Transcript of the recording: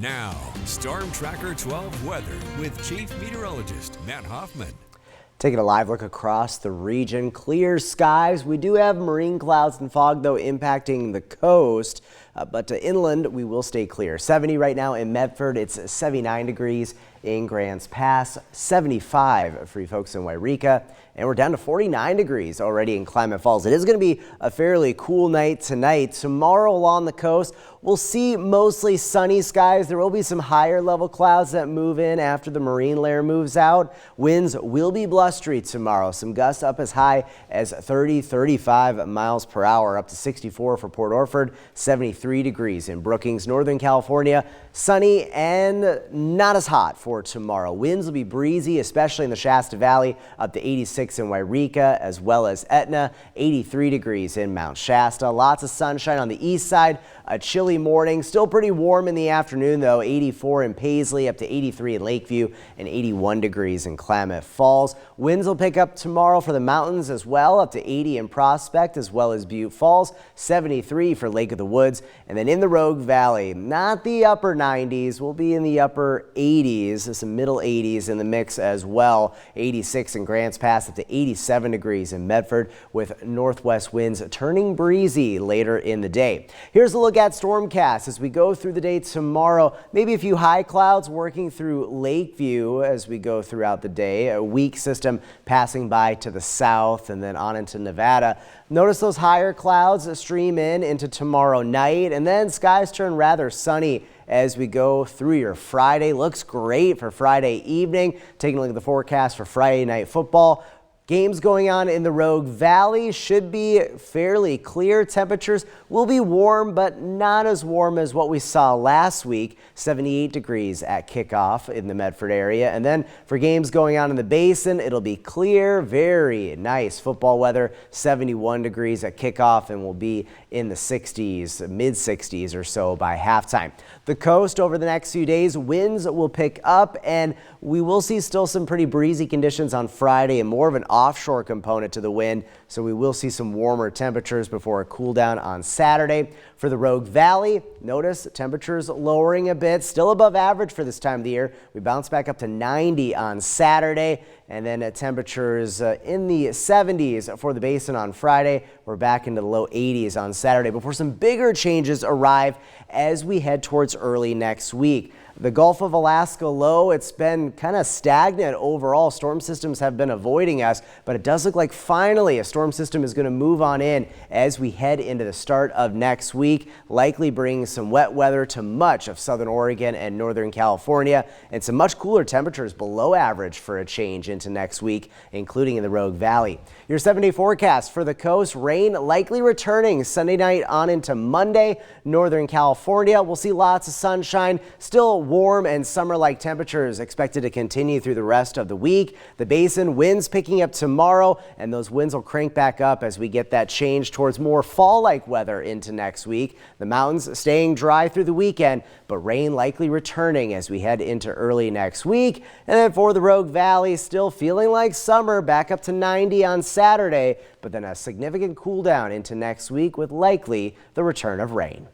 Now, Storm Tracker 12 weather with Chief Meteorologist Matt Hoffman. Taking a live look across the region, clear skies. We do have marine clouds and fog, though, impacting the coast. But inland, we will stay clear. 70 right now in Medford. It's 79 degrees in Grants Pass, 75 for you folks in Wairika. And we're down to 49 degrees already in Klamath Falls. It is going to be a fairly cool night tonight. Tomorrow along the coast, we'll see mostly sunny skies. There will be some higher level clouds that move in after the marine layer moves out. Winds will be blustery tomorrow. Some gusts up as high as 30-35 miles per hour, up to 64 for Port Orford, 73 degrees in Brookings, Northern California. Sunny and not as hot for tomorrow. Winds will be breezy, especially in the Shasta Valley, up to 86 in Wairika, as well as Etna, 83 degrees in Mount Shasta. Lots of sunshine on the east side. A chilly morning, still pretty warm in the afternoon though, 84 in Paisley, up to 83 in Lakeview, and 81 degrees in Klamath Falls. Winds will pick up tomorrow for the mountains as well, up to 80 in Prospect, as well as Butte Falls, 73 for Lake of the Woods. And then in the Rogue Valley, not the upper 90s, we'll be in the upper 80s, some middle 80s in the mix as well. 86 in Grants Pass, up to 87 degrees in Medford, with northwest winds turning breezy later in the day. Here's a look at Stormcast as we go through the day tomorrow. Maybe a few high clouds working through Lakeview as we go throughout the day. A weak system passing by to the south and then on into Nevada. Notice those higher clouds stream in into tomorrow night, and then skies turn rather sunny as we go through your Friday. Looks great for Friday evening. Taking a look at the forecast for Friday night football. Games going on in the Rogue Valley should be fairly clear. Temperatures will be warm, but not as warm as what we saw last week. 78 degrees at kickoff in the Medford area. And then for games going on in the Basin, it'll be clear, very nice football weather. 71 degrees at kickoff, and we'll be in the 60s, mid 60s or so by halftime. The coast over the next few days, winds will pick up, and we will see still some pretty breezy conditions on Friday and more of an offshore component to the wind, so we will see some warmer temperatures before a cool down on Saturday. For the Rogue Valley, notice temperatures lowering a bit, still above average for this time of the year. We bounce back up to 90 on Saturday, and then at temperatures in the 70s for the Basin on Friday. We're back into the low 80s on Saturday before some bigger changes arrive as we head towards early next week. The Gulf of Alaska low, it's been kind of stagnant overall. Storm systems have been avoiding us, but it does look like finally a storm system is going to move on in as we head into the start of next week, likely bringing some wet weather to much of southern Oregon and northern California, and some much cooler temperatures below average for a change into next week, including in the Rogue Valley. Your 7-day forecast for the coast, rain likely returning Sunday night on into Monday. Northern California, we'll see lots of sunshine, still warm and summer-like temperatures expected to continue through the rest of the week. The Basin, winds picking up tomorrow, and those winds will crank back up as we get that change towards more fall-like weather into next week. The mountains staying dry through the weekend, but rain likely returning as we head into early next week. And then for the Rogue Valley, still feeling like summer, back up to 90 on Saturday, but then a significant cool down into next week with likely the return of rain.